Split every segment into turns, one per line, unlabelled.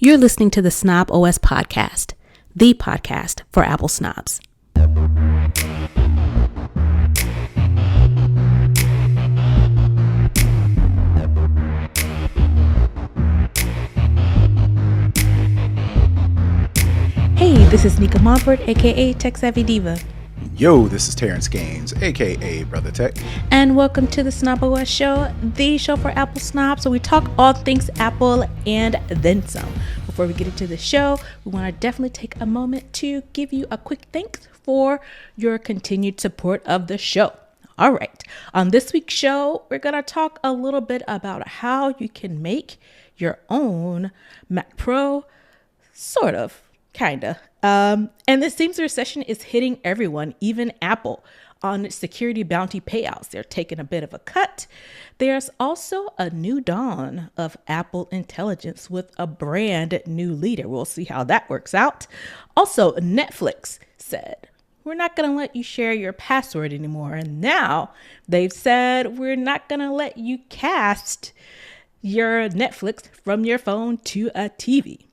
You're listening to the Snob OS podcast, the podcast for Apple snobs. Hey, this is Nica Montford, aka Tech Savvy Diva.
Yo, this is Terrance Gaines, aka Brother Tech.
And welcome to the Snob OS show, the show for Apple snobs. So we talk all things Apple and then some. Before we get into the show, we want to definitely take a moment to give you a quick thanks for your continued support of the show. All right. On this week's show, we're going to talk a little bit about how you can make your own Mac Pro, sort of, kind of. And it seems the recession is hitting everyone, even Apple, on security bounty payouts. They're taking a bit of a cut. There's also a new dawn of Apple intelligence with a brand new leader. We'll see how that works out. Also, Netflix said, we're not going to let you share your password anymore. And now they've said, we're not going to let you cast your Netflix from your phone to a TV.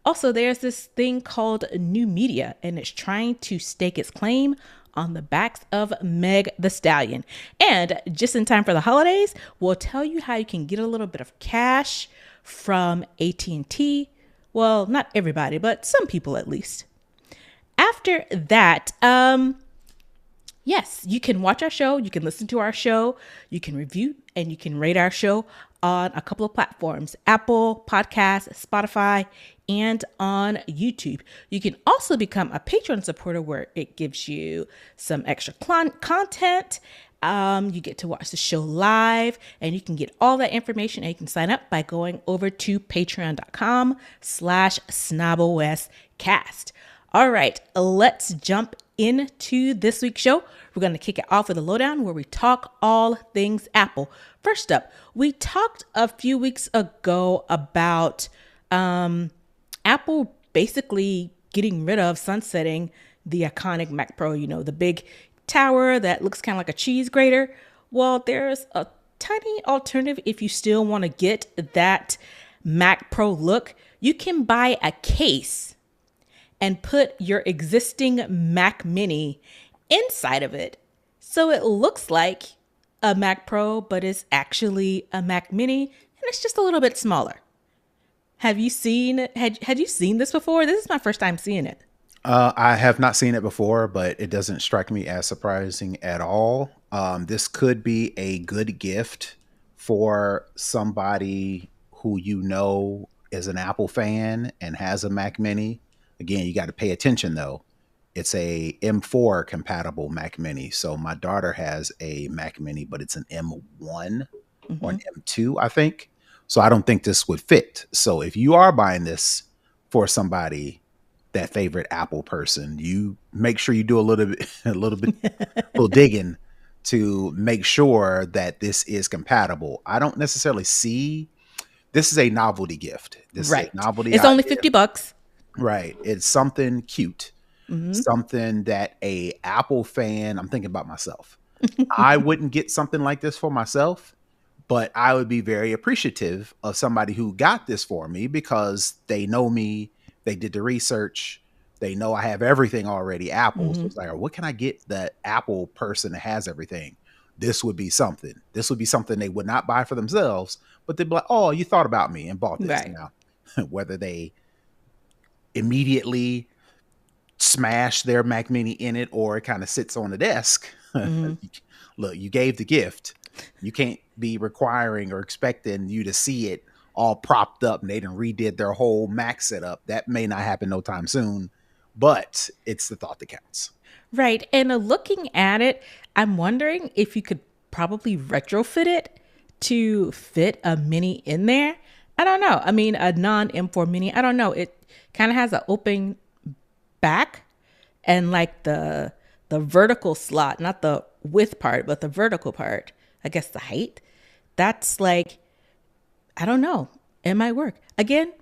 Also, there's this thing called new media, and it's trying to stake its claim on the backs of Meg the Stallion. And just in time for the holidays, we'll tell you how you can get a little bit of cash from AT&T. Well, not everybody, but some people at least. After that, yes, you can watch our show, you can listen to our show, you can review, and you can rate our show on a couple of platforms, Apple Podcasts, Spotify, and on YouTube. You can also become a Patreon supporter where it gives you some extra content. You get to watch the show live, and you can get all that information, and you can sign up by going over to patreon.com/snoboscast. All right, let's jump into this week's show. We're going to kick it off with a lowdown where we talk all things Apple. First up, we talked a few weeks ago about Apple basically getting rid of, sunsetting the iconic Mac Pro, you know, the big tower that looks kind of like a cheese grater. Well, there's a tiny alternative if you still want to get that Mac Pro look. You can buy a case and put your existing Mac Mini inside of it. So it looks like a Mac Pro, but it's actually a Mac Mini, and it's just a little bit smaller. Have you seen this before? This is my first time seeing it.
I have not seen it before, but it doesn't strike me as surprising at all. This could be a good gift for somebody who you know is an Apple fan and has a Mac Mini. Again, you got to pay attention though. It's a M4 compatible Mac Mini. So my daughter has a Mac Mini, but it's an M1 or an M2, I think. So I don't think this would fit. So if you are buying this for somebody, that favorite Apple person, you make sure you do a little digging to make sure that this is compatible. I don't necessarily see this is a novelty gift. This
right.
is a novelty.
It's only $50.
Right. It's something cute, something that a Apple fan, I'm thinking about myself. I wouldn't get something like this for myself, but I would be very appreciative of somebody who got this for me because they know me. They did the research. They know I have everything already Apple. So it's like, what can I get the Apple person that has everything? This would be something. This would be something they would not buy for themselves, but they'd be like, oh, you thought about me and bought this.
Right.
Now, whether they immediately smash their Mac Mini in it or it kind of sits on the desk. Look, you gave the gift. You can't be requiring or expecting you to see it all propped up and they done redid their whole Mac setup. That may not happen no time soon, but it's the thought that counts.
Right. And looking at it, I'm wondering if you could probably retrofit it to fit a Mini in there. I don't know. I mean, a non-M4 Mini, I don't know. It kind of has an open back and like the vertical slot, not the width part, but the vertical part, I guess the height. That's like, I don't know. It might work. Again,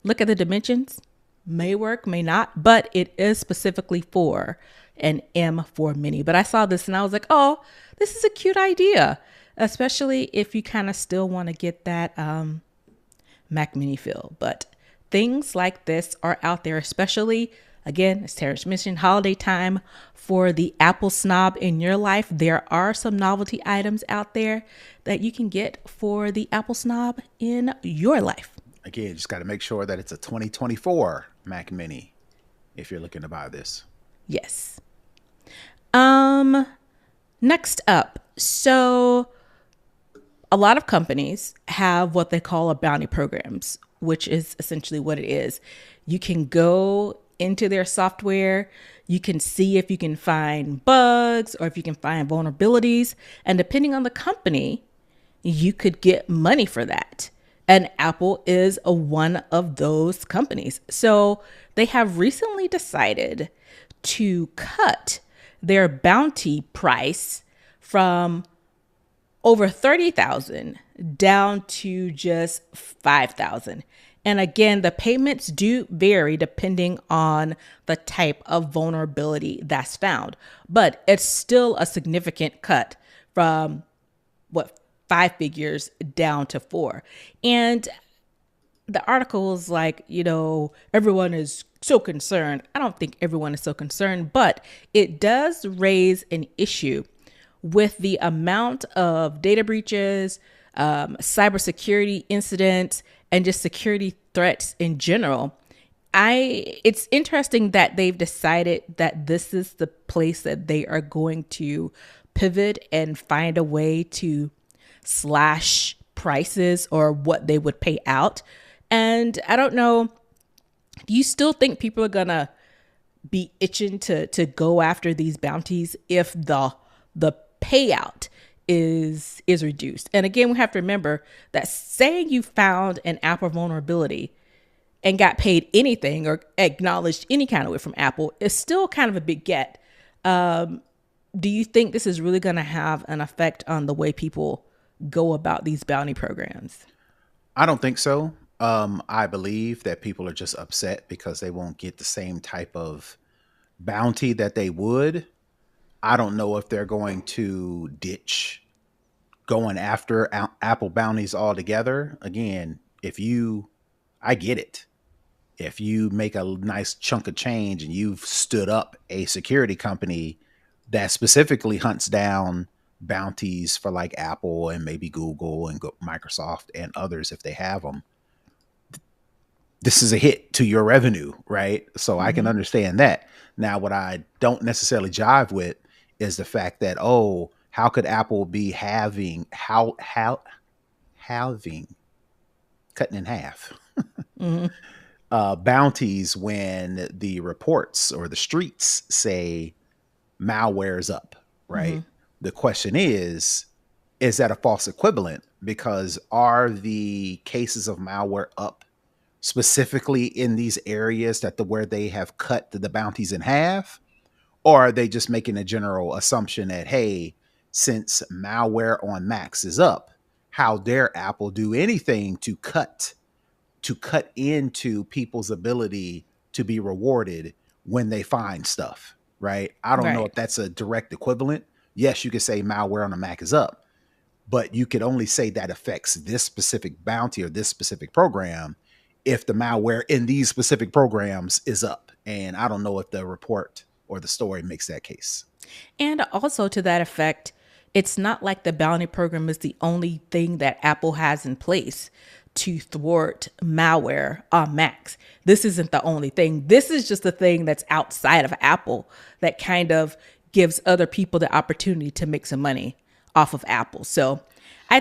look at the dimensions. May work, may not, but it is specifically for an M4 Mini. But I saw this and I was like, oh, this is a cute idea, especially if you kind of still want to get that Mac Mini feel. But things like this are out there, especially, again, as Terrance mentioned, holiday time for the Apple snob in your life. There are some novelty items out there that you can get for the Apple snob in your life.
Again, just got to make sure that it's a 2024 Mac Mini if you're looking to buy this.
Yes. Next up, so a lot of companies have what they call a bounty programs, which is essentially what it is. You can go into their software, you can see if you can find bugs or if you can find vulnerabilities, and depending on the company, you could get money for that. And Apple is one of those companies. So they have recently decided to cut their bounty price from over 30,000 down to just 5,000. And again, the payments do vary depending on the type of vulnerability that's found, but it's still a significant cut from 5 figures down to 4. And the article is like, everyone is so concerned. I don't think everyone is so concerned, but it does raise an issue with the amount of data breaches, cybersecurity incidents, and just security threats in general. It's interesting that they've decided that this is the place that they are going to pivot and find a way to slash prices or what they would pay out. And I don't know, do you still think people are gonna be itching to go after these bounties if the payout is reduced? And again, we have to remember that saying you found an Apple vulnerability and got paid anything or acknowledged any kind of way from Apple is still kind of a big get. Do you think this is really going to have an effect on the way people go about these bounty programs?
I don't think so. I believe that people are just upset because they won't get the same type of bounty that they would. I don't know if they're going to ditch going after Apple bounties altogether. Again, I get it. If you make a nice chunk of change and you've stood up a security company that specifically hunts down bounties for like Apple and maybe Google and Microsoft and others if they have them, this is a hit to your revenue, right? So I can understand that. Now, what I don't necessarily jive with is the fact that, how could Apple be having cutting in half bounties when the reports or the streets say malware is up, right? The question is that a false equivalent? Because are the cases of malware up specifically in these areas where they have cut the bounties in half? Or are they just making a general assumption that, hey, since malware on Macs is up, how dare Apple do anything to cut into people's ability to be rewarded when they find stuff, right? I don't know if that's a direct equivalent. Yes, you could say malware on a Mac is up, but you could only say that affects this specific bounty or this specific program if the malware in these specific programs is up. And I don't know if the report or the story makes that case.
And also to that effect, it's not like the bounty program is the only thing that Apple has in place to thwart malware on Macs. This isn't the only thing. This is just the thing that's outside of Apple that kind of gives other people the opportunity to make some money off of Apple. So I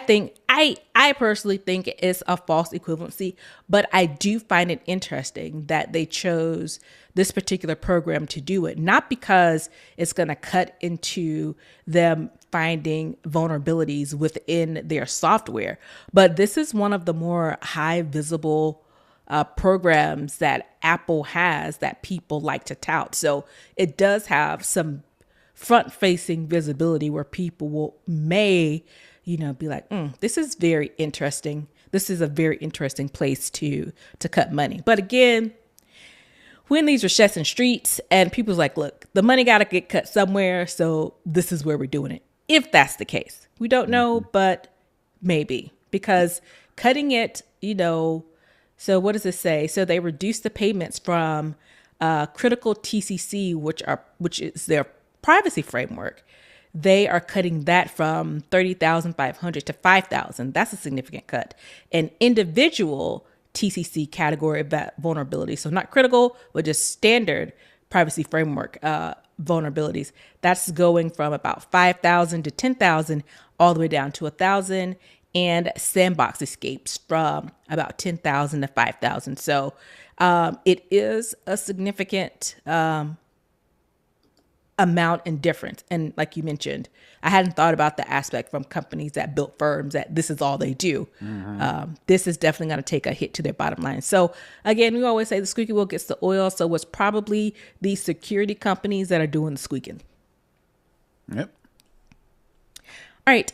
personally think it's a false equivalency, but I do find it interesting that they chose this particular program to do it, not because it's going to cut into them finding vulnerabilities within their software, but this is one of the more high visible programs that Apple has that people like to tout. So it does have some front-facing visibility where people may be like, this is very interesting. This is a very interesting place to cut money. But again, we're in these recession streets and people's like, look, the money got to get cut somewhere. So this is where we're doing it. If that's the case, we don't know, but maybe, because cutting it, So what does this say? So they reduced the payments from critical TCC, which is their privacy framework. They are cutting that from 30,500 to 5,000. That's a significant cut. An individual TCC category vulnerability, so not critical, but just standard privacy framework vulnerabilities. That's going from about 5,000 to 10,000, all the way down to 1,000, and sandbox escapes from about 10,000 to 5,000. So it is a significant amount and difference. And like you mentioned, I hadn't thought about the aspect from companies that built firms that this is all they do. This is definitely going to take a hit to their bottom line. So again, we always say the squeaky wheel gets the oil. So it's probably these security companies that are doing the squeaking.
Yep.
All right.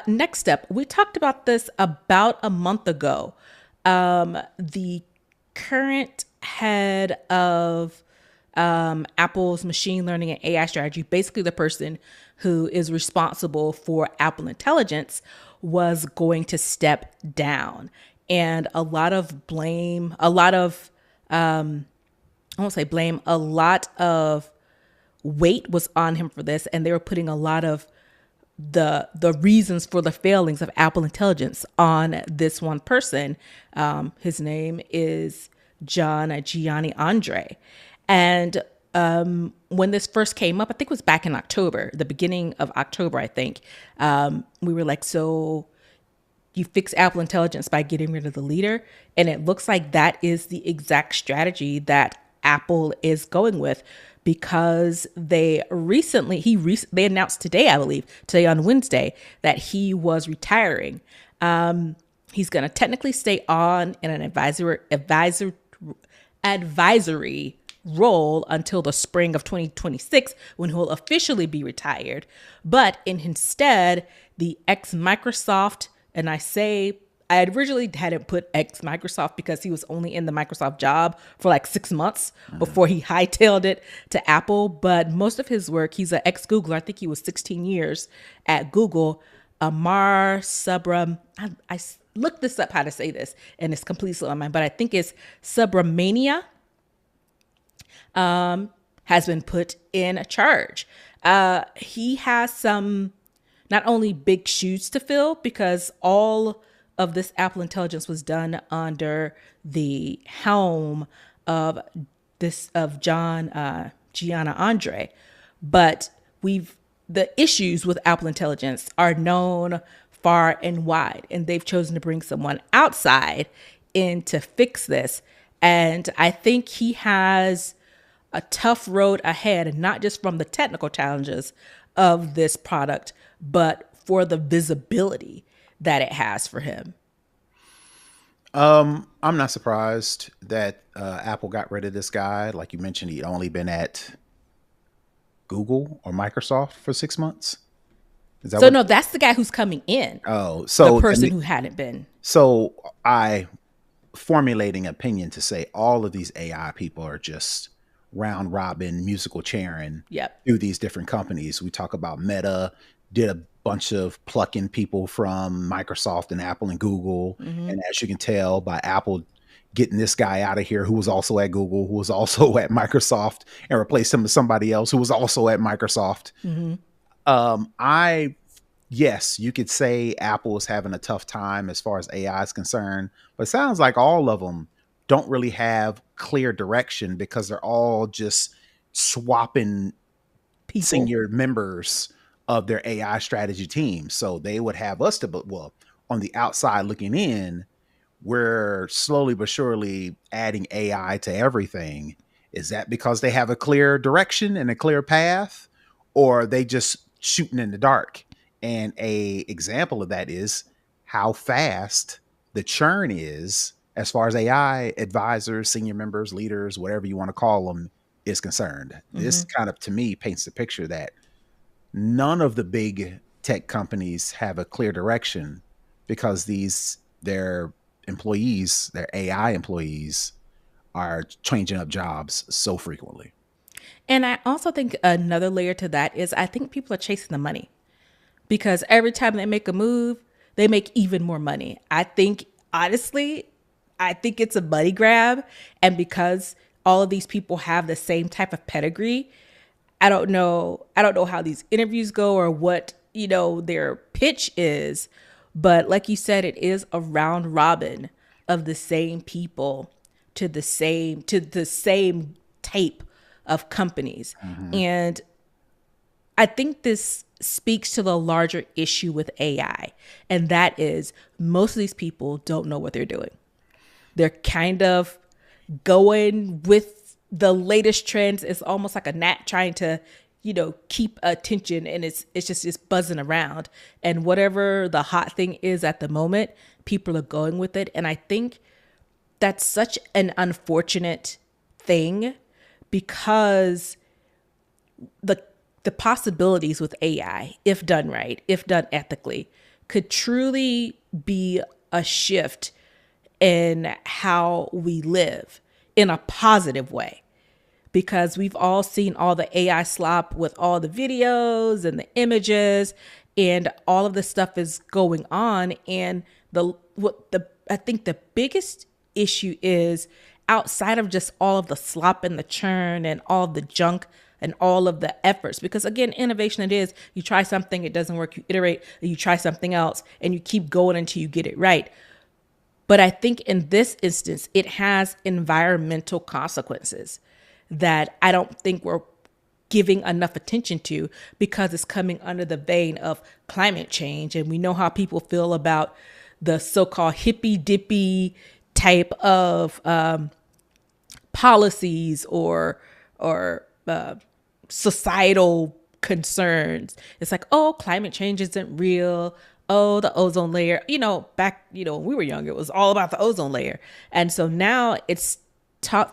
Next up, we talked about this about a month ago. The current head of Apple's machine learning and AI strategy, basically the person who is responsible for Apple Intelligence, was going to step down. And a lot of weight was on him for this. And they were putting a lot of the reasons for the failings of Apple Intelligence on this one person. His name is Gianni Andre. And when this first came up, I think it was back in October, the beginning of October, I think, we were like, so you fix Apple Intelligence by getting rid of the leader. And it looks like that is the exact strategy that Apple is going with, because they announced today, I believe, today on Wednesday, that he was retiring. He's going to technically stay on in an advisory role until the spring of 2026, when he'll officially be retired. But instead, the ex-Microsoft, and I originally hadn't put ex-Microsoft because he was only in the Microsoft job for like 6 months before he hightailed it to Apple. But most of his work, he's an ex-Googler. I think he was 16 years at Google. Amar Subram, I looked this up how to say this, and it's completely slipped my mind, but I think it's Subramania, has been put in charge. He has some not only big shoes to fill, because all of this Apple Intelligence was done under the helm of Gianna Andre. But the issues with Apple Intelligence are known far and wide, and they've chosen to bring someone outside in to fix this. And I think he has a tough road ahead, not just from the technical challenges of this product, but for the visibility that it has for him.
I'm not surprised that Apple got rid of this guy. Like you mentioned, he'd only been at Google or Microsoft for 6 months.
No, that's the guy who's coming in.
Oh, so
the person who hadn't been.
So I formulating opinion to say all of these AI people are just round robin musical chairing through these different companies. We talk about Meta did a bunch of plucking people from Microsoft and Apple and Google. And as you can tell by Apple getting this guy out of here, who was also at Google, who was also at Microsoft, and replace him with somebody else who was also at Microsoft. Yes, you could say Apple is having a tough time as far as AI is concerned, but it sounds like all of them don't really have clear direction, because they're all just swapping senior members of their AI strategy team. So they would have us on the outside looking in, we're slowly but surely adding AI to everything. Is that because they have a clear direction and a clear path, or are they just shooting in the dark? And a example of that is how fast the churn is as far as AI advisors, senior members, leaders, whatever you want to call them, is concerned. This kind of, to me, paints the picture that none of the big tech companies have a clear direction, because their employees, their AI employees, are changing up jobs so frequently.
And I also think another layer to that is I think people are chasing the money, because every time they make a move, they make even more money. I think, honestly, I think it's a money grab. And because all of these people have the same type of pedigree, I don't know how these interviews go or what, their pitch is. But like you said, it is a round robin of the same people to the same type of companies.
Mm-hmm.
And I think this speaks to the larger issue with AI. And that is most of these people don't know what they're doing. They're kind of going with the latest trends. It's almost like a gnat trying to, keep attention, and it's just buzzing around. And whatever the hot thing is at the moment, people are going with it. And I think that's such an unfortunate thing because the possibilities with AI, if done right, if done ethically, could truly be a shift in how we live in a positive way. Because we've all seen all the AI slop with all the videos and the images, and all of this stuff is going on. And I think the biggest issue is, outside of just all of the slop and the churn and all of the junk and all of the efforts, because again, innovation, it is, you try something, it doesn't work, you iterate, and you try something else, and you keep going until you get it right. But I think in this instance, it has environmental consequences that I don't think we're giving enough attention to, because it's coming under the vein of climate change. And we know how people feel about the so-called hippy dippy type of policies or societal concerns. It's like, oh, climate change isn't real. Oh, the ozone layer, back, when we were young, it was all about the ozone layer. And so now it's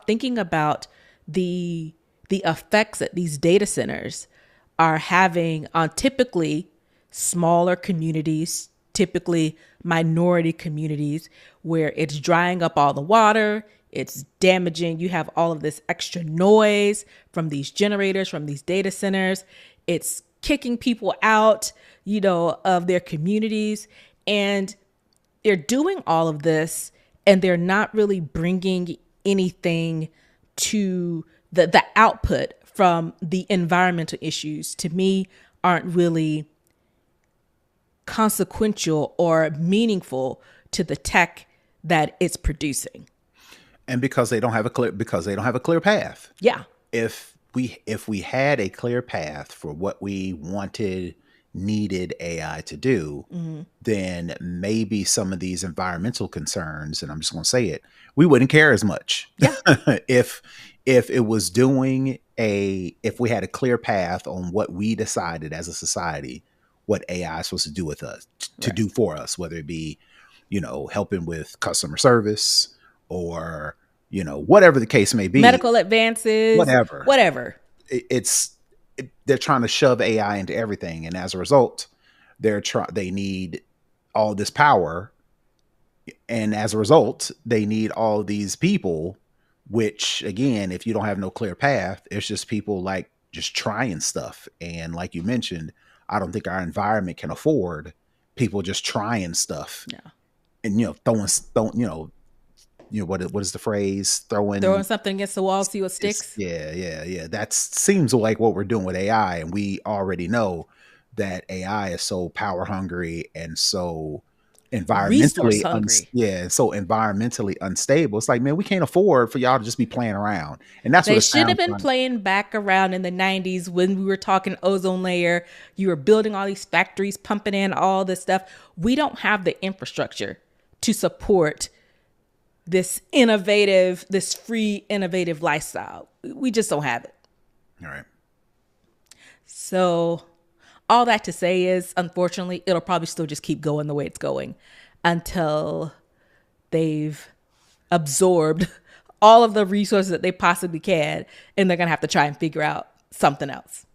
thinking about the effects that these data centers are having on typically smaller communities, typically minority communities, where it's drying up all the water, it's damaging. You have all of this extra noise from these generators, from these data centers. It's kicking people out, of their communities. And they're doing all of this, and they're not really bringing anything to the output from the environmental issues, to me, aren't really consequential or meaningful to the tech that it's producing.
And because they don't have a clear path.
Yeah.
If we had a clear path for what we needed AI to do, then maybe some of these environmental concerns, and I'm just going to say it, we wouldn't care as much.
Yeah.
if we had a clear path on what we decided as a society, what AI is supposed to do with us, to do for us, whether it be, helping with customer service or, whatever the case may be,
medical advances, whatever.
They're trying to shove AI into everything. And as a result, they need all this power. And as a result, they need all these people, which again, if you don't have no clear path, it's just people like just trying stuff. And like you mentioned, I don't think our environment can afford people just trying stuff.
Yeah.
And, what is the phrase?
Throwing something against the wall, see what sticks.
Yeah. That seems like what we're doing with AI. And we already know that AI is so power hungry and so environmentally environmentally unstable. It's like, man, we can't afford for y'all to just be playing around. And that's what
they should have been playing back around in the 90s when we were talking ozone layer. You were building all these factories, pumping in all this stuff. We don't have the infrastructure to support this free, innovative lifestyle. We just don't have it.
All right.
So all that to say is, unfortunately, it'll probably still just keep going the way it's going until they've absorbed all of the resources that they possibly can, and they're going to have to try and figure out something else.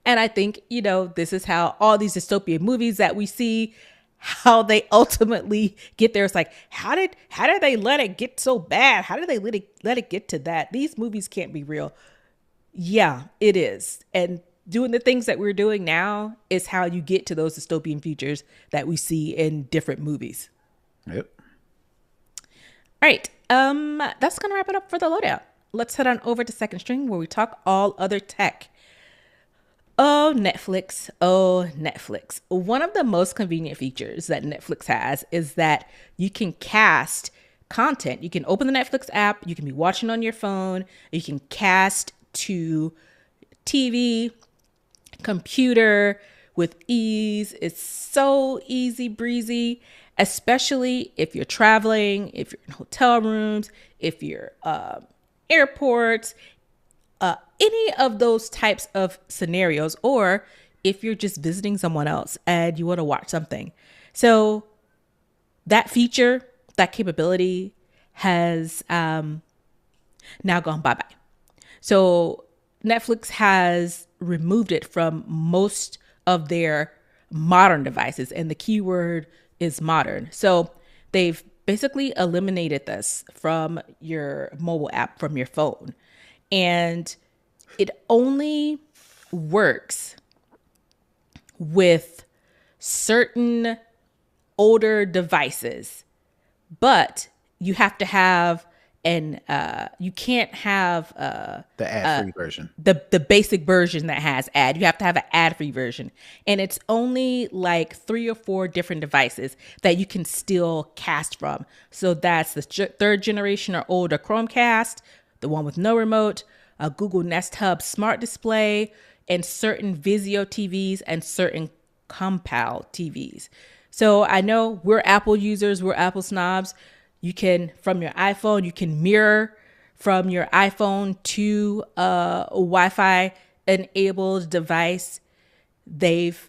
And I think, this is how all these dystopian movies that we see, how they ultimately get there. It's like, how did they let it get so bad? How did they let it get to that? These movies can't be real. Yeah, it is. And doing the things that we're doing now is how you get to those dystopian futures that we see in different movies.
Yep.
All right. That's gonna wrap it up for the loadout. Let's head on over to Second String where we talk all other tech. Oh, Netflix. Oh, Netflix. One of the most convenient features that Netflix has is that you can cast content. You can open the Netflix app, you can be watching on your phone, you can cast to TV, computer with ease. It's so easy breezy, especially if you're traveling, if you're in hotel rooms, if you're airports, any of those types of scenarios, or if you're just visiting someone else and you want to watch something. So that feature, that capability has now gone bye bye. So Netflix has removed it from most of their modern devices, and the keyword is modern. So they've basically eliminated this from your mobile app, from your phone. And it only works with certain older devices, but you have to have an you can't have
The ad-free version.
the basic version that has ad. You have to have an ad-free version, and it's only like 3 or 4 different devices that you can still cast from. So that's the third generation or older Chromecast, the one with no remote, a Google Nest Hub smart display, and certain Vizio TVs and certain Compal TVs. So I know we're Apple users, we're Apple snobs. You can, from your iPhone, you can mirror from your iPhone to a Wi-Fi enabled device. They've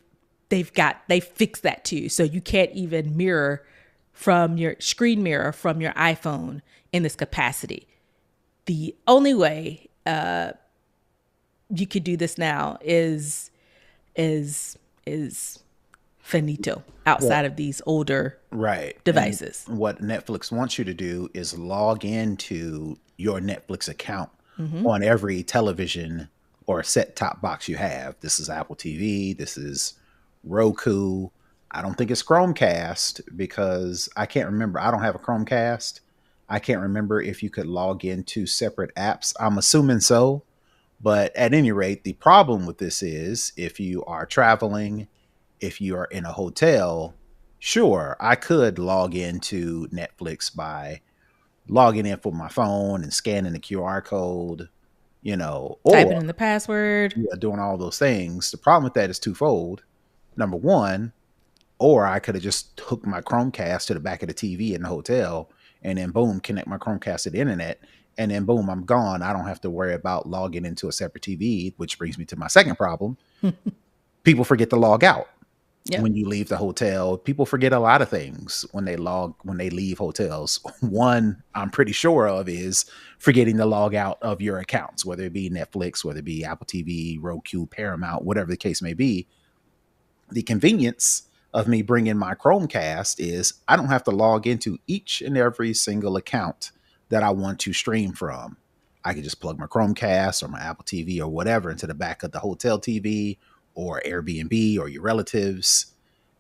fixed that too. So you can't even mirror from your screen mirror from your iPhone in this capacity. The only way you could do this now is finito outside of these older
Right.
devices.
And what Netflix wants you to do is log into your Netflix account on every television or set-top box you have. This is Apple TV. This is Roku. I don't think it's Chromecast because I can't remember. I don't have a Chromecast. I can't remember if you could log into separate apps. I'm assuming so. But at any rate, the problem with this is if you are traveling, if you are in a hotel, sure, I could log into Netflix by logging in from my phone and scanning the QR code,
Typing
or
in the password.
doing all those things. The problem with that is twofold. Number one, or I could have just hooked my Chromecast to the back of the TV in the hotel and then boom, connect my Chromecast to the internet. And then boom, I'm gone. I don't have to worry about logging into a separate TV, which brings me to my second problem. People forget to log out.
Yep.
When you leave the hotel, people forget a lot of things when they leave hotels. One I'm pretty sure of is forgetting to log out of your accounts, whether it be Netflix, whether it be Apple TV, Roku, Paramount, whatever the case may be. The convenience of me bringing my Chromecast is I don't have to log into each and every single account that I want to stream from. I can just plug my Chromecast or my Apple TV or whatever into the back of the hotel TV or Airbnb or your relatives.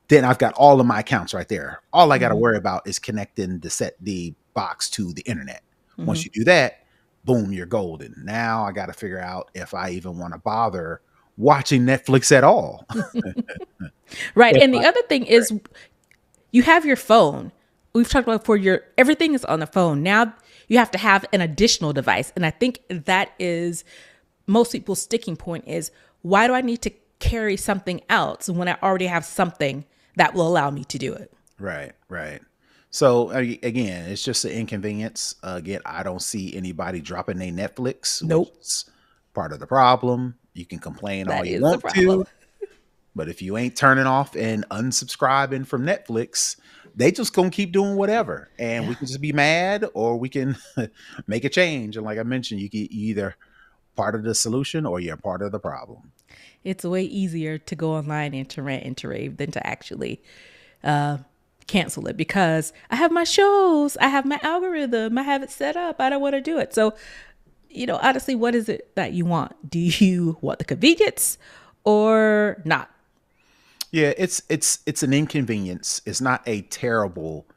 Then I've got all of my accounts right there. All I got to worry about is connecting the box to the internet. Once you do that, boom, you're golden. Now I got to figure out if I even want to bother watching Netflix at all.
Right. And the other thing is you have your phone. We've talked about before, everything is on the phone. Now you have to have an additional device. And I think that is most people's sticking point is, why do I need to carry something else when I already have something that will allow me to do it?
Right. So again, it's just an inconvenience. Again, I don't see anybody dropping their Netflix.
Nope.
Which is part of the problem. You can complain all you want to, but if you ain't turning off and unsubscribing from Netflix, they just gonna keep doing whatever, and we can just be mad, or we can make a change. And like I mentioned, you get either part of the solution or you're part of the problem.
It's way easier to go online and to rant and to rave than to actually cancel it, because I have my shows, I have my algorithm, I have it set up, I don't want to do it. So, honestly, what is it that you want? Do you want the convenience or not?
Yeah, it's an inconvenience. It's not a terrible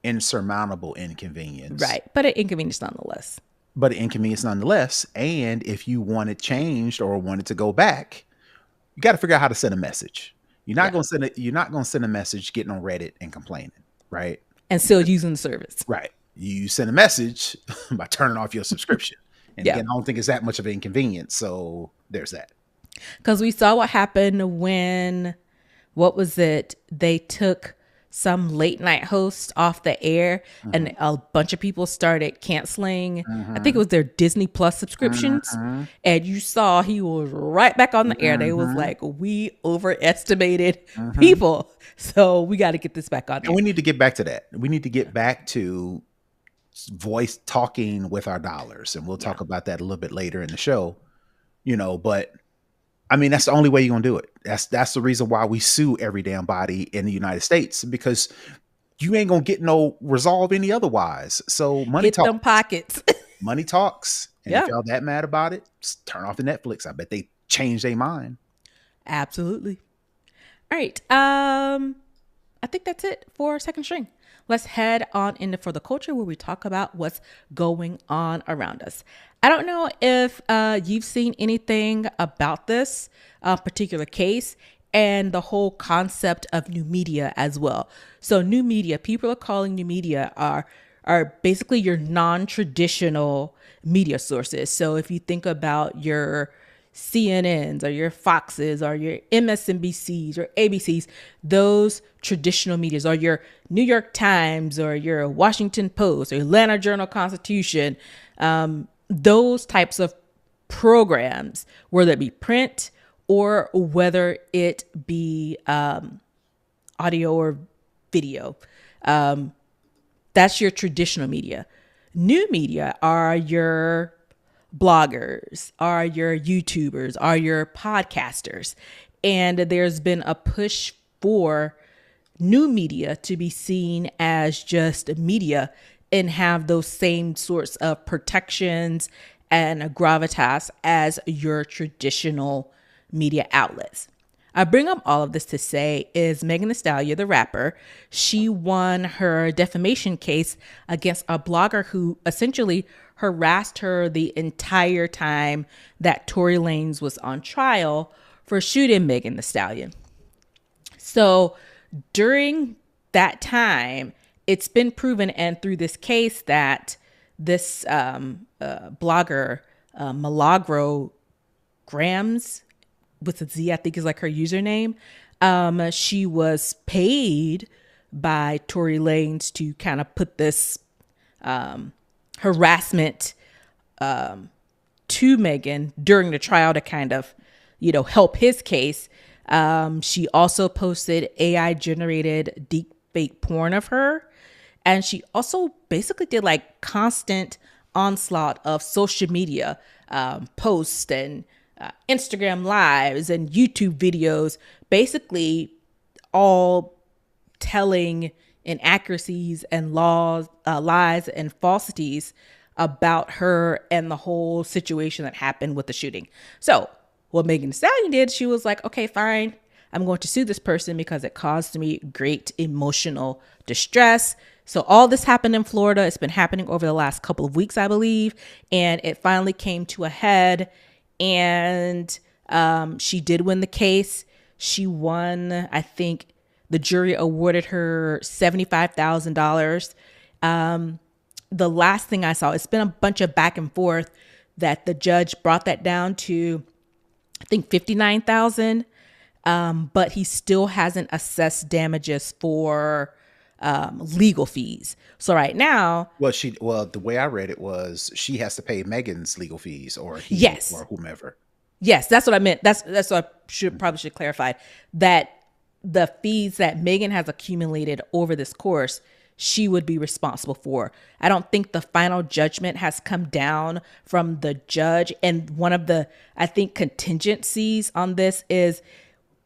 insurmountable inconvenience.
Right. But an inconvenience nonetheless.
But an inconvenience nonetheless. And if you want it changed or wanted to go back, you got to figure out how to send a message. You're not gonna send a message getting on Reddit and complaining, right?
And still using the service.
Right. You send a message by turning off your subscription. And again, I don't think it's that much of an inconvenience. So there's that.
Because we saw what happened when, what was it? They took some late night host off the air and a bunch of people started canceling. I think it was their Disney Plus subscriptions. And you saw he was right back on the air. They was like, we overestimated people. So we got to get this back on.
And we need to get back to that. We need to get back to voice talking with our dollars. And we'll talk about that a little bit later in the show, but I mean, that's the only way you're going to do it. That's the reason why we sue every damn body in the United States, because you ain't going to get no resolve any otherwise. So money talks.
Them pockets.
Money talks. And if y'all that mad about it, just turn off the Netflix. I bet they change their mind.
Absolutely. All right. I think that's it for Second String. Let's head on into For the Culture, where we talk about what's going on around us. I don't know if you've seen anything about this particular case and the whole concept of new media as well. So new media, people are calling new media are basically your non-traditional media sources. So if you think about your CNNs or your Foxes or your MSNBCs or ABCs, those traditional medias, or your New York Times or your Washington Post or Atlanta Journal-Constitution, those types of programs, whether it be print or whether it be audio or video, that's your traditional media. New media are your bloggers, are your YouTubers, are your podcasters. And there's been a push for new media to be seen as just media and have those same sorts of protections and gravitas as your traditional media outlets. I bring up all of this to say is Megan Thee Stallion, the rapper, she won her defamation case against a blogger who essentially harassed her the entire time that Tory Lanez was on trial for shooting Megan Thee Stallion. So during that time, it's been proven, and through this case, that this blogger, Milagro Grams, with a Z, I think is like her username. She was paid by Tory Lanez to kind of put this harassment to Megan during the trial to kind of, help his case. She also posted AI generated deep fake porn of her. And she also basically did like constant onslaught of social media posts and Instagram lives and YouTube videos, basically all telling inaccuracies and lies and falsities about her and the whole situation that happened with the shooting. So what Megan Thee Stallion did, she was like, okay, fine. I'm going to sue this person because it caused me great emotional distress. So all this happened in Florida. It's been happening over the last couple of weeks, I believe. And it finally came to a head. And she did win the case. She won, I think the jury awarded her $75,000. The last thing I saw, it's been a bunch of back and forth, that the judge brought that down to, I think, $59,000. But he still hasn't assessed damages for legal fees. So right now,
the way I read it was she has to pay Megan's legal fees, or he,
yes,
or whomever.
Yes, that's what I meant. That's what I should clarify, that the fees that Megan has accumulated over this course, she would be responsible for. I don't think the final judgment has come down from the judge. And one of the, I think, contingencies on this is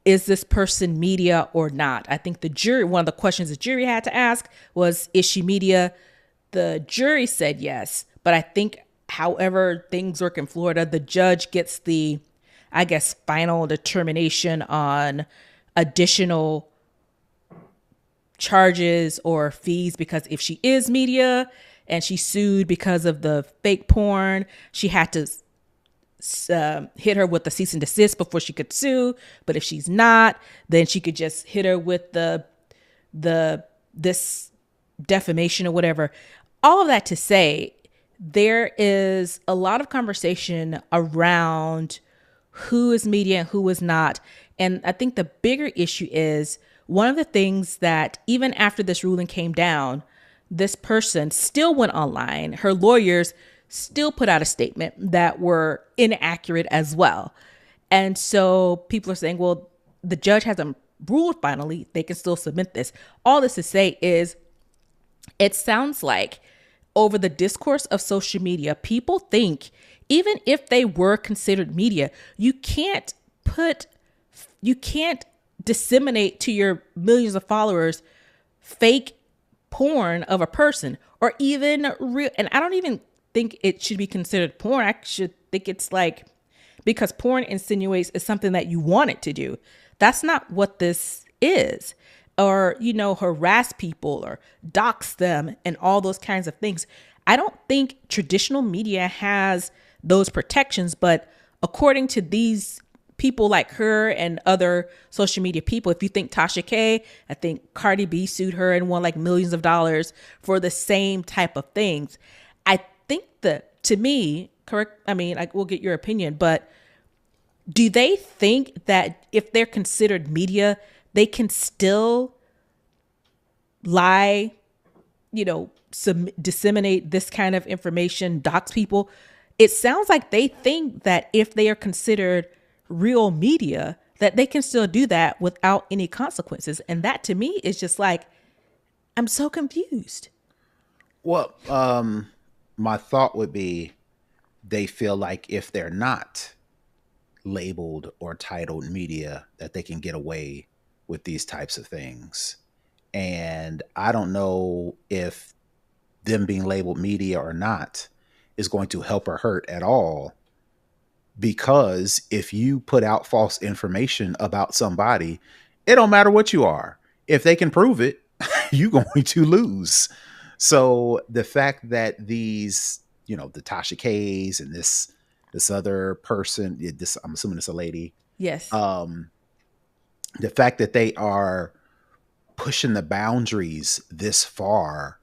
this person media or not? I think the jury, one of the questions the jury had to ask was, is she media? The jury said yes. But I think however things work in Florida, the judge gets the, I guess, final determination on additional charges or fees, because if she is media and she sued because of the fake porn, she had to hit her with the cease and desist before she could sue. But if she's not, then she could just hit her with this defamation or whatever. All of that to say, there is a lot of conversation around who is media and who is not. And I think the bigger issue is, one of the things that even after this ruling came down, this person still went online. Her lawyers still put out a statement that were inaccurate as well. And so people are saying, well, the judge hasn't ruled finally. They can still submit this. All this to say is, it sounds like over the discourse of social media, people think even if they were considered media, you can't disseminate to your millions of followers fake porn of a person, or even real. And I don't even think it should be considered porn. I should think it's like, because porn insinuates is something that you want it to do. That's not what this is. Or, harass people or dox them and all those kinds of things. I don't think traditional media has those protections, but according to these people like her and other social media people, if you think Tasha K, I think Cardi B sued her and won like millions of dollars for the same type of things. I think that, to me, correct, I mean, we'll get your opinion, but do they think that if they're considered media, they can still lie, disseminate this kind of information, dox people? It sounds like they think that if they are considered real media, that they can still do that without any consequences. And that to me is just like, I'm so confused.
Well, my thought would be, they feel like if they're not labeled or titled media, that they can get away with these types of things. And I don't know if them being labeled media or not is going to help or hurt at all, because if you put out false information about somebody, it don't matter what you are. If they can prove it, you're going to lose. So the fact that these, the Tasha K's and this other person, I'm assuming it's a lady.
Yes.
The fact that they are pushing the boundaries this far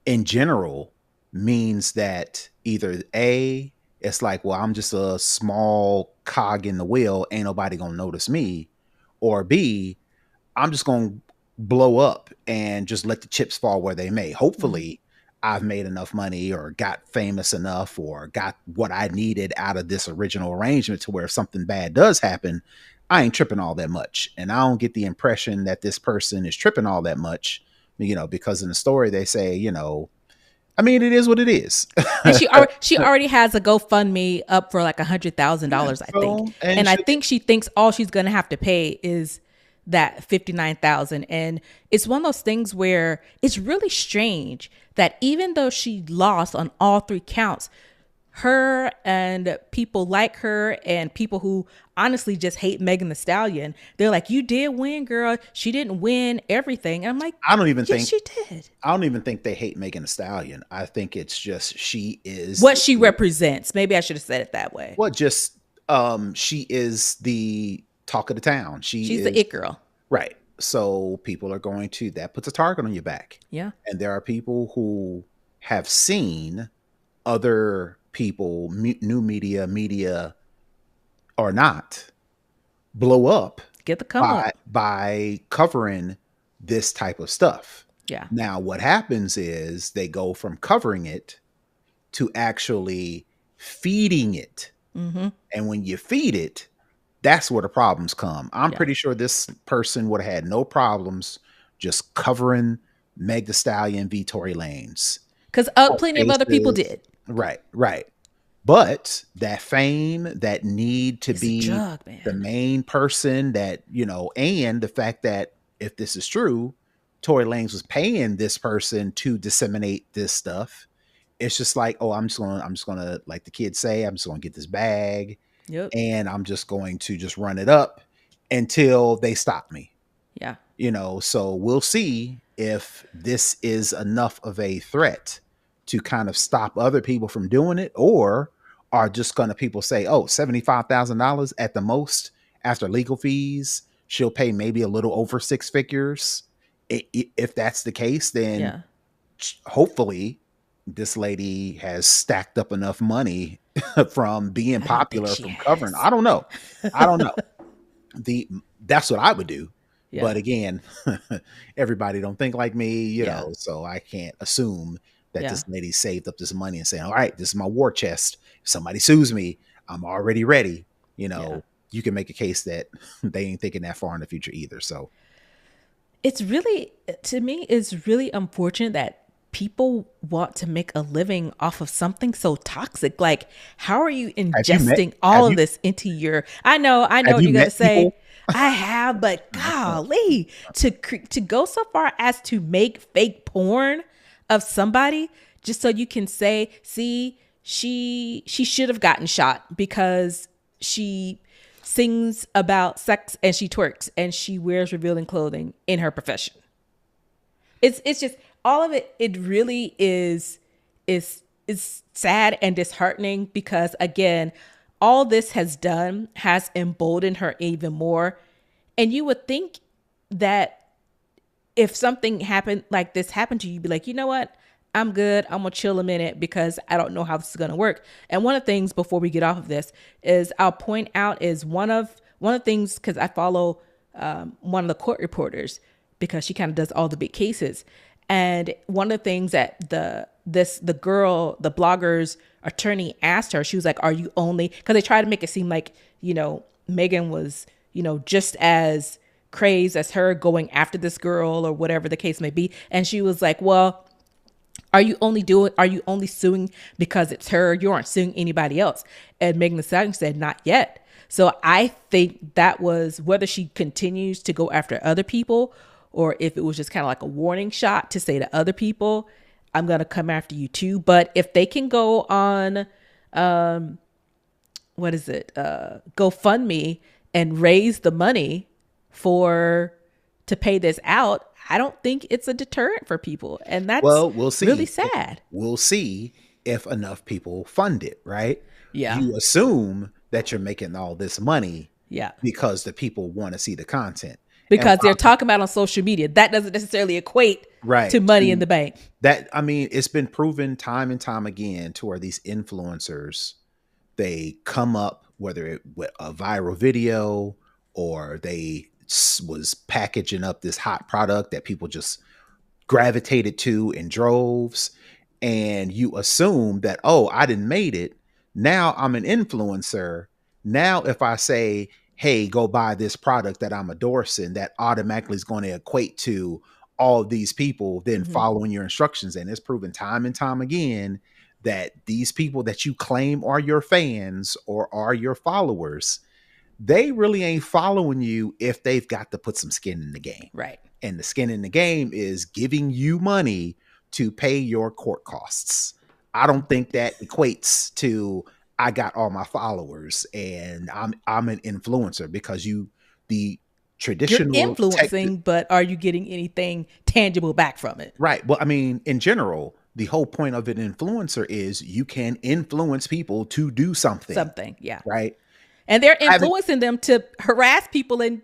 in general means that either A, it's like, well, I'm just a small cog in the wheel, ain't nobody gonna notice me, or B, I'm just gonna blow up and just let the chips fall where they may. Hopefully I've made enough money or got famous enough or got what I needed out of this original arrangement to where if something bad does happen, I ain't tripping all that much. And I don't get the impression that this person is tripping all that much, because in the story they say, I mean, it is what it is.
And she already has a GoFundMe up for like $100,000, I think. And I think she thinks all she's going to have to pay is that $59,000. And it's one of those things where it's really strange that even though she lost on all three counts, her and people like her and people who honestly just hate Megan Thee Stallion, they're like, you did win, girl. She didn't win everything. And I'm like,
I don't even think
she did.
I don't even think they hate Megan Thee Stallion. I think it's just she is
what she represents. Maybe I should have said it that way.
Well, just she is the talk of the town. She's
the it girl.
Right. So people are going to, that puts a target on your back.
Yeah.
And there are people who have seen other people, new media or not, blow up,
get the come up
by covering this type of stuff.
Yeah.
Now what happens is they go from covering it to actually feeding it.
Mm-hmm.
And when you feed it, that's where the problems come. I'm pretty sure this person would have had no problems just covering Meg Thee Stallion v. Tory Lanez.
Because plenty of other people did.
Right. But that fame, that need to be the main person that, and the fact that if this is true, Tory Lanez was paying this person to disseminate this stuff. It's just like, oh, I'm just gonna, like the kids say, I'm just gonna get this bag.
Yep.
And I'm just going to just run it up until they stop me.
Yeah.
So we'll see if this is enough of a threat to kind of stop other people from doing it, or are just going to people say, oh, $75,000 at the most after legal fees, she'll pay maybe a little over six figures. If that's the case, then
Yeah.
hopefully this lady has stacked up enough money from being
I don't think
popular,
she
from covering.
has.
I don't know the That's what I would do. But
Yeah.
again, everybody don't think like me,
Yeah.
so I can't assume that
Yeah.
this lady saved up this money and saying, all right, this is my war chest. If somebody sues me, I'm already ready.
Yeah.
You can make a case that they ain't thinking that far in the future either. So
It's really, to me, it's really unfortunate that people want to make a living off of something so toxic. Like, how are you
have you met
ingesting
have
all of
you
this into your? I know
have
what
you
you're gonna
met
say.
people?
I have, but golly, to go so far as to make fake porn of somebody just so you can say, see, she should have gotten shot because she sings about sex and she twerks and she wears revealing clothing in her profession. It's just all of it. It really is sad and disheartening because again, all this has emboldened her even more. And you would think that if something happened like this happened to you, you'd be like, you know what? I'm good. I'm gonna chill a minute because I don't know how this is gonna work. And one of the things before we get off of this is I'll point out is one of the things because I follow one of the court reporters because she kind of does all the big cases. And one of the things that the blogger's attorney asked her, she was like, "Are you only?" Because they try to make it seem like Megan was just as crazed as her going after this girl or whatever the case may be. And she was like, well, are you only suing because it's her? You aren't suing anybody else. And Megan Thee Stallion said, not yet. So I think that was whether she continues to go after other people or if it was just kind of like a warning shot to say to other people, I'm going to come after you too. But if they can go on, what is it? GoFundMe and raise the money to pay this out, I don't think it's a deterrent for people. And that's
Well, we'll
really
see.
sad.
We'll see if enough people fund it, right?
Yeah.
You assume that you're making all this money
Yeah.
because the people want to see the content. And
Because they're talking about on social media. That doesn't necessarily equate to
right
money in
to
the bank.
that, I mean, it's been proven time and time again to where these influencers, they come up, whether it with a viral video or they was packaging up this hot product that people just gravitated to in droves, and you assume that, oh, I didn't made it, now I'm an influencer, now if I say, hey, go buy this product that I'm endorsing, that automatically is going to equate to all of these people then
Mm-hmm.
following your instructions. And it's proven time and time again that these people that you claim are your fans or are your followers, they really ain't following you if they've got to put some skin in the game.
Right.
And the skin in the game is giving you money to pay your court costs. I don't think that equates to I got all my followers and I'm an influencer because the
You're
traditional tech,
influencing, but are you getting anything tangible back from it?
right. Well, I mean, in general, the whole point of an influencer is you can influence people to do something,
Something. Yeah.
right?
And they're
Having
influencing them to harass people and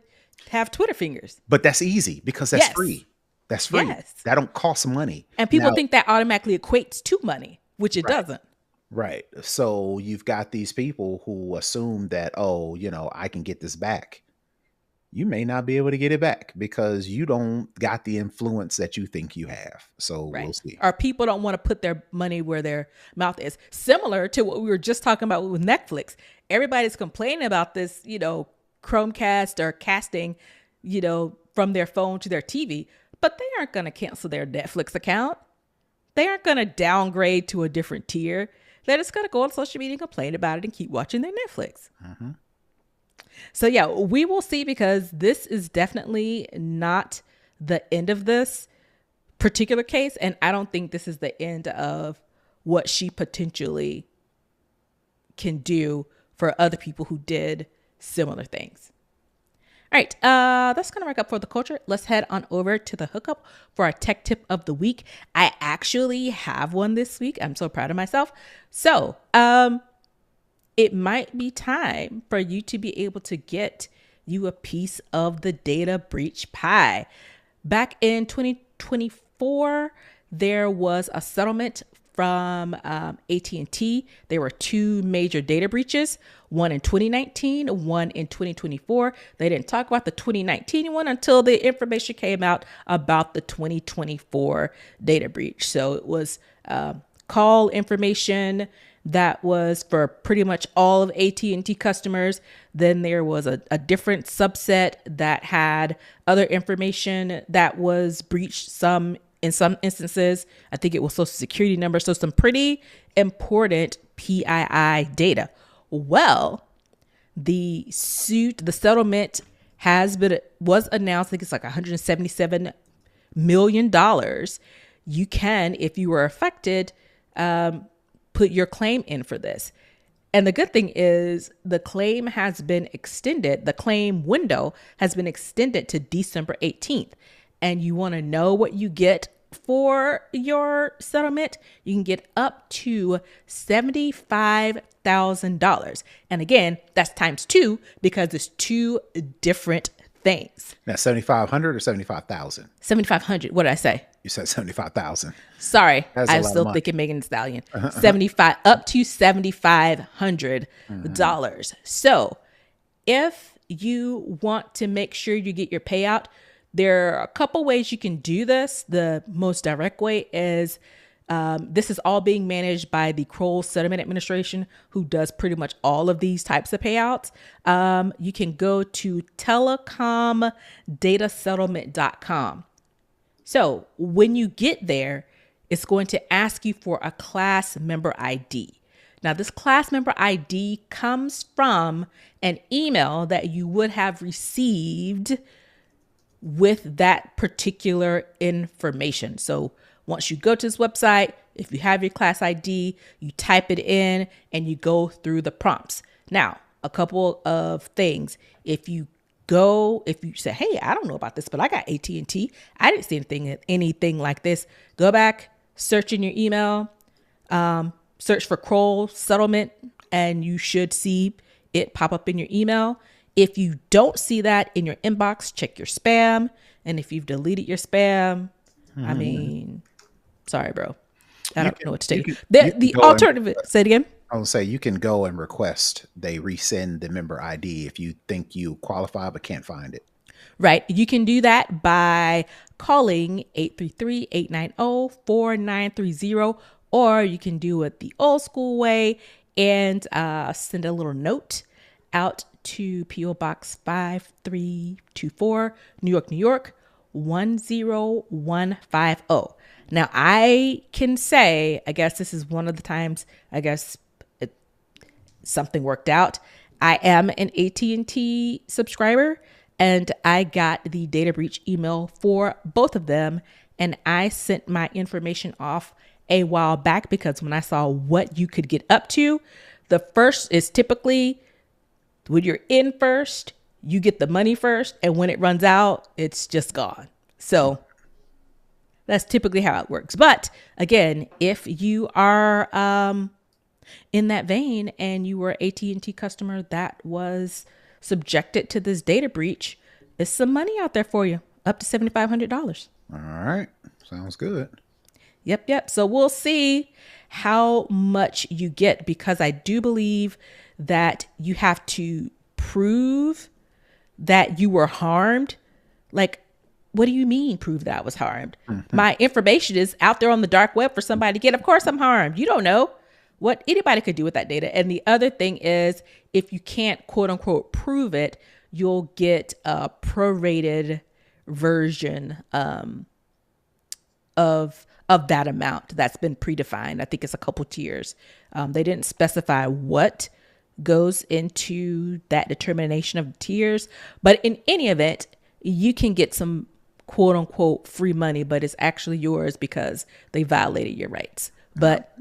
have Twitter fingers.
But that's easy because that's
Yes.
free. That's free.
Yes.
That don't cost money.
And people
Now,
think that automatically equates to money, which it
right,
doesn't.
right. So you've got these people who assume that, oh, I can get this back. You may not be able to get it back because you don't got the influence that you think you have. So we'll
Right.
see.
Or people don't want to put their money where their mouth is. Similar to what we were just talking about with Netflix. Everybody's complaining about this, Chromecast or casting, from their phone to their TV, but they aren't going to cancel their Netflix account. They aren't going to downgrade to a different tier. They're just going to go on social media and complain about it and keep watching their Netflix.
Mm-hmm.
So yeah, we will see because this is definitely not the end of this particular case. And I don't think this is the end of what she potentially can do for other people who did similar things. All right, that's going to wrap up for the culture. Let's head on over to the hookup for our tech tip of the week. I actually have one this week. I'm so proud of myself. So, it might be time for you to be able to get you a piece of the data breach pie. Back in 2024, there was a settlement from AT&T. There were two major data breaches, one in 2019, one in 2024. They didn't talk about the 2019 one until the information came out about the 2024 data breach. So it was call information that was for pretty much all of AT&T customers. Then there was a different subset that had other information that was breached. In some instances, I think it was social security number. So some pretty important PII data. Well, the settlement was announced. I think it's like $177 million. You can, if you were affected, put your claim in for this. And the good thing is the claim has been extended. The claim window has been extended to December 18th. And you want to know what you get for your settlement? You can get up to $75,000. And again, that's times two because it's two different things.
Now, 7,500 or 75,000?
7,500. What did I say?
You said 75,000.
Sorry, I'm still thinking Megan Thee Stallion. 75 up to $7,500. So, if you want to make sure you get your payout, there are a couple ways you can do this. The most direct way is this is all being managed by the Kroll Settlement Administration, who does pretty much all of these types of payouts. You can go to telecomdatasettlement.com. So when you get there, it's going to ask you for a class member ID. Now, this class member ID comes from an email that you would have received with that particular information. So once you go to this website, if you have your class ID, you type it in and you go through the prompts. Now, a couple of things. If you say, hey, I don't know about this, but I got AT&T. I didn't see anything like this. Go back, search in your email, search for Kroll settlement, and you should see it pop up in your email. If you don't see that in your inbox, check your spam. And if you've deleted your spam, I mean, sorry, bro. I don't know what to tell you. The alternative, say it again.
I will say you can go and request they resend the member ID if you think you qualify but can't find it.
Right. You can do that by calling 833-890-4930, or you can do it the old school way and send a little note out to P.O. Box 5324, New York, New York, 10150. Now, I can say, I guess this is one of the times, something worked out. I am an AT&T subscriber, and I got the data breach email for both of them, and I sent my information off a while back because when I saw what you could get up to, the first is typically when you're in first, you get the money first, and when it runs out, it's just gone. So that's typically how it works. But again, if you are in that vein and you were an AT&T customer that was subjected to this data breach, there's some money out there for you, up to $7,500.
All right. Sounds good.
Yep. So we'll see how much you get, because I do believe that you have to prove that you were harmed. Like, what do you mean prove that I was harmed? Mm-hmm. My information is out there on the dark web for somebody to get. Of course I'm harmed. You don't know what anybody could do with that data. And the other thing is, if you can't quote unquote prove it, you'll get a prorated version of that amount that's been predefined. I think it's a couple tiers. They didn't specify what goes into that determination of tiers, but in any event, you can get some quote unquote free money, but it's actually yours because they violated your rights. But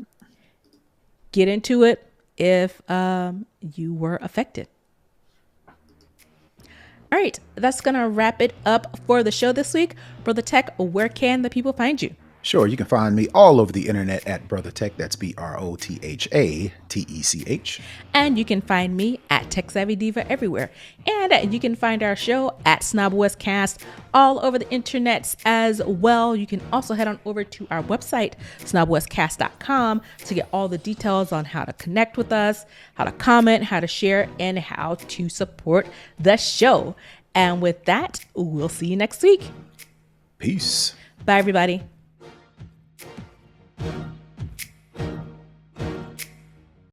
get into it if you were affected. All right, that's going to wrap it up for the show this week. Brother Tech, where can the people find you?
Sure, you can find me all over the internet at Brother Tech. That's BROTHATECH.
And you can find me at Tech Savvy Diva everywhere. And you can find our show at Snob West Cast all over the internets as well. You can also head on over to our website, snobwestcast.com, to get all the details on how to connect with us, how to comment, how to share, and how to support the show. And with that, we'll see you next week.
Peace.
Bye, everybody.